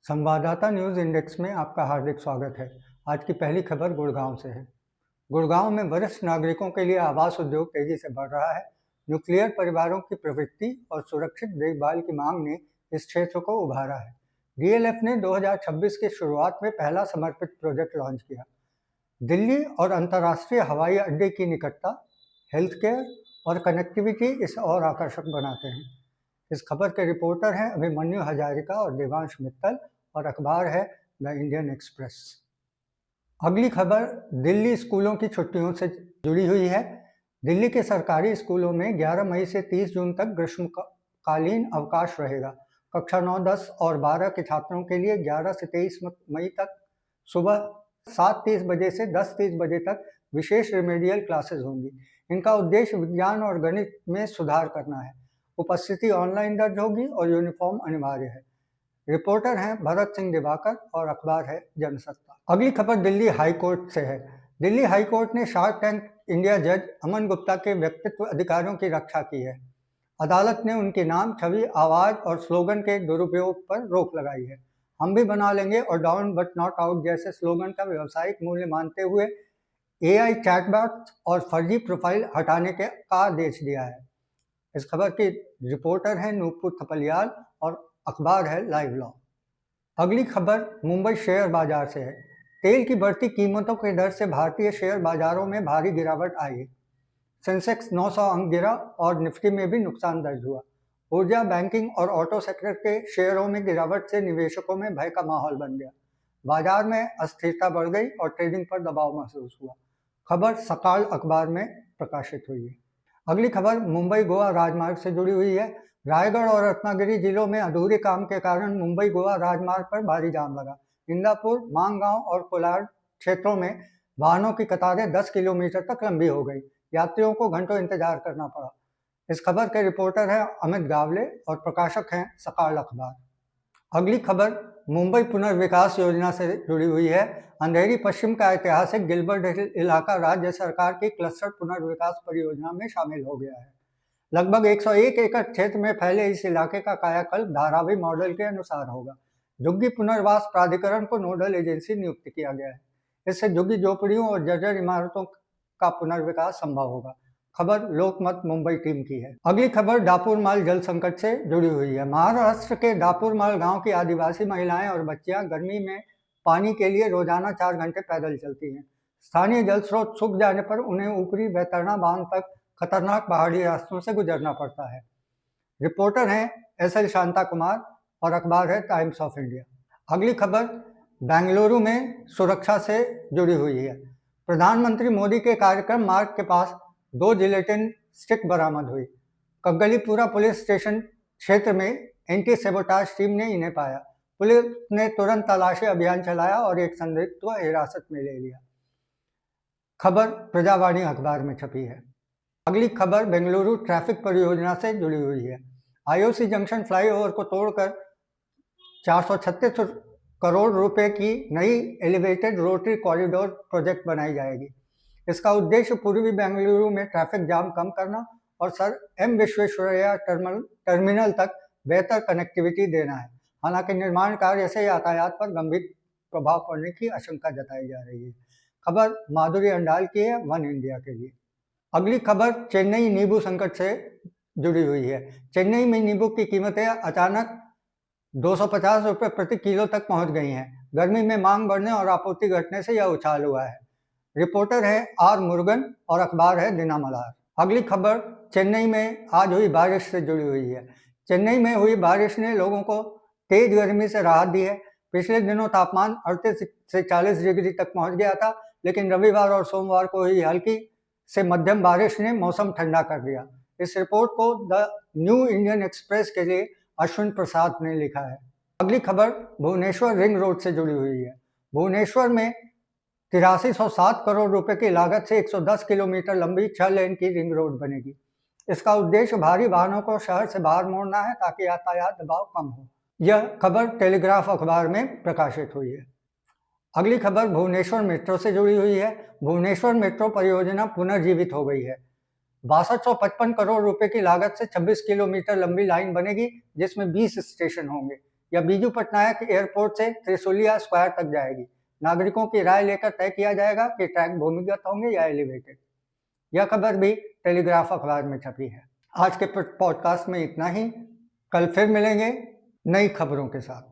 संवाददाता news index में आपका हार्दिक स्वागत है। आज की पहली खबर गुड़गांव से है। गुड़गांव में वरिष्ठ नागरिकों के लिए आवास उद्योग तेजी से बढ़ रहा है। न्यूक्लियर परिवारों की प्रवृत्ति और सुरक्षित देखभाल की मांग ने इस क्षेत्र को उभारा है। डीएलएफ ने 2026 की शुरुआत में पहला समर्पित प्रोजेक्ट लॉन्च किया। दिल्ली और अंतर्राष्ट्रीय हवाई अड्डे की निकटता, हेल्थ केयर और कनेक्टिविटी इसे और आकर्षक बनाते हैं। इस खबर के रिपोर्टर हैं अभिमन्यु हजारिका और देवांश मित्तल और अखबार है द इंडियन एक्सप्रेस। अगली खबर दिल्ली स्कूलों की छुट्टियों से जुड़ी हुई है। दिल्ली के सरकारी स्कूलों में 11 मई से 30 जून तक ग्रीष्मकालीन अवकाश रहेगा। कक्षा 9, 10 और 12 के छात्रों के लिए 11 से 23 मई तक सुबह 7:30 बजे से 10:30 बजे तक विशेष रिमेडियल क्लासेस होंगी। इनका उद्देश्य विज्ञान और गणित में सुधार करना है। उपस्थिति ऑनलाइन दर्ज होगी और यूनिफॉर्म अनिवार्य है। रिपोर्टर हैं भरत सिंह दिवाकर और अखबार है जनसत्ता। अगली खबर दिल्ली हाई कोर्ट से है। दिल्ली हाई कोर्ट ने शार्क टैंक इंडिया जज अमन गुप्ता के व्यक्तित्व अधिकारों की रक्षा की है। अदालत ने उनके नाम, छवि, आवाज और स्लोगन के दुरुपयोग पर रोक लगाई है। हम भी बना लेंगे और डाउन बट नॉट आउट जैसे स्लोगन का व्यावसायिक मूल्य मानते हुए एआई चैटबॉट और फर्जी प्रोफाइल हटाने का आदेश दिया है। इस खबर की रिपोर्टर हैं नूपुर थपलियाल और अखबार है लाइव लॉ। अगली खबर मुंबई शेयर बाजार से है। तेल की बढ़ती कीमतों के डर से भारतीय शेयर बाजारों में भारी गिरावट आई। सेंसेक्स 900 अंक गिरा और निफ्टी में भी नुकसान दर्ज हुआ। ऊर्जा, बैंकिंग और ऑटो सेक्टर के शेयरों में गिरावट से निवेशकों में भय का माहौल बन गया। बाजार में अस्थिरता बढ़ गई और ट्रेडिंग पर दबाव महसूस हुआ। खबर सकाल अखबार में प्रकाशित हुई है। अगली खबर मुंबई गोवा राजमार्ग से जुड़ी हुई है। रायगढ़ और रत्नागिरी जिलों में अधूरे काम के कारण मुंबई गोवा राजमार्ग पर भारी जाम लगा। इंदापुर, मांगगांव और कोलाड क्षेत्रों में वाहनों की कतारें 10 किलोमीटर तक लंबी हो गई। यात्रियों को घंटों इंतजार करना पड़ा। इस खबर के रिपोर्टर हैं अमित गावले और प्रकाशक हैं सकाल अखबार। अगली खबर मुंबई पुनर्विकास योजना से जुड़ी हुई है। अंधेरी पश्चिम का ऐतिहासिक गिलबर्ट हिल इलाका राज्य सरकार की क्लस्टर पुनर्विकास परियोजना में शामिल हो गया है। लगभग 101 एकड़ क्षेत्र में फैले इस इलाके का कायाकल्प धारावी मॉडल के अनुसार होगा। झुग्गी पुनर्वास प्राधिकरण को नोडल एजेंसी नियुक्त किया गया है। इससे झुग्गी झोपड़ियों और जर्जर इमारतों का पुनर्विकास संभव होगा। खबर लोकमत मुंबई टीम की है। अगली खबर दापुरमाल जल संकट से जुड़ी हुई है। महाराष्ट्र के दापुरमाल गांव की आदिवासी महिलाएं और बच्चियां गर्मी में पानी के लिए रोजाना 4 घंटे पैदल चलती हैं। स्थानीय जल स्रोत सूख जाने पर उन्हें ऊपरी वैतरणा बांध तक खतरनाक पहाड़ी रास्तों से गुजरना पड़ता है। रिपोर्टर हैं एसएल शांता कुमार और अखबार है टाइम्स ऑफ इंडिया। अगली खबर बेंगलुरु में सुरक्षा से जुड़ी हुई है। प्रधानमंत्री मोदी के कार्यक्रम मार्ग के पास 2 जिलेटिन स्टिक बरामद हुई। कग्गलीपुरा पुलिस स्टेशन क्षेत्र में एंटी सेबोटाज टीम ने इन्हें पाया। पुलिस ने तुरंत तलाशी अभियान चलाया और एक संदिग्ध को हिरासत में ले लिया। खबर प्रजावाणी अखबार में छपी है। अगली खबर बेंगलुरु ट्रैफिक परियोजना से जुड़ी हुई है। आईओसी जंक्शन फ्लाईओवर को तोड़कर 436 करोड़ रुपए की नई एलिवेटेड रोटरी कॉरिडोर प्रोजेक्ट बनाई जाएगी। इसका उद्देश्य पूर्वी बेंगलुरु में ट्रैफिक जाम कम करना और सर एम विश्वेश्वरैया टर्मिनल तक बेहतर कनेक्टिविटी देना है। हालांकि निर्माण कार्य से यातायात पर गंभीर प्रभाव पड़ने की आशंका जताई जा रही है। खबर माधुरी अंडाल की है वन इंडिया के लिए। अगली खबर चेन्नई नींबू संकट से जुड़ी हुई है। चेन्नई में नींबू की कीमतें अचानक 250 रुपये प्रति किलो तक पहुंच गई हैं। गर्मी में मांग बढ़ने और आपूर्ति घटने से यह उछाल हुआ है। रिपोर्टर है आर मुरुगन और अखबार है दिनामलार। अगली खबर चेन्नई में आज हुई बारिश से जुड़ी हुई है। चेन्नई में हुई बारिश ने लोगों को तेज गर्मी से राहत दी है। पिछले दिनों तापमान 38 से 40 डिग्री तक पहुंच गया था, लेकिन रविवार और सोमवार को हुई हल्की से मध्यम बारिश ने मौसम ठंडा कर दिया। इस रिपोर्ट को द न्यू इंडियन एक्सप्रेस के लिए अश्विन प्रसाद ने लिखा है। अगली खबर भुवनेश्वर रिंग रोड से जुड़ी हुई है। भुवनेश्वर में 8307 करोड़ रुपए की लागत से 110 किलोमीटर लंबी 6 लेन की रिंग रोड बनेगी। इसका उद्देश्य भारी वाहनों को शहर से बाहर मोड़ना है ताकि यातायात दबाव कम हो। यह खबर टेलीग्राफ अखबार में प्रकाशित हुई है। अगली खबर भुवनेश्वर मेट्रो से जुड़ी हुई है। भुवनेश्वर मेट्रो परियोजना पुनर्जीवित हो गई है। 6255 करोड़ रुपए की लागत से 26 किलोमीटर लंबी लाइन बनेगी, जिसमें 20 स्टेशन होंगे। या बीजू पटनायक एयरपोर्ट से त्रिशूलिया स्क्वायर तक जाएगी। नागरिकों की राय लेकर तय किया जाएगा कि ट्रैक भूमिगत होंगे या एलिवेटेड। यह खबर भी टेलीग्राफ अखबार में छपी है। आज के पॉडकास्ट में इतना ही। कल फिर मिलेंगे नई खबरों के साथ।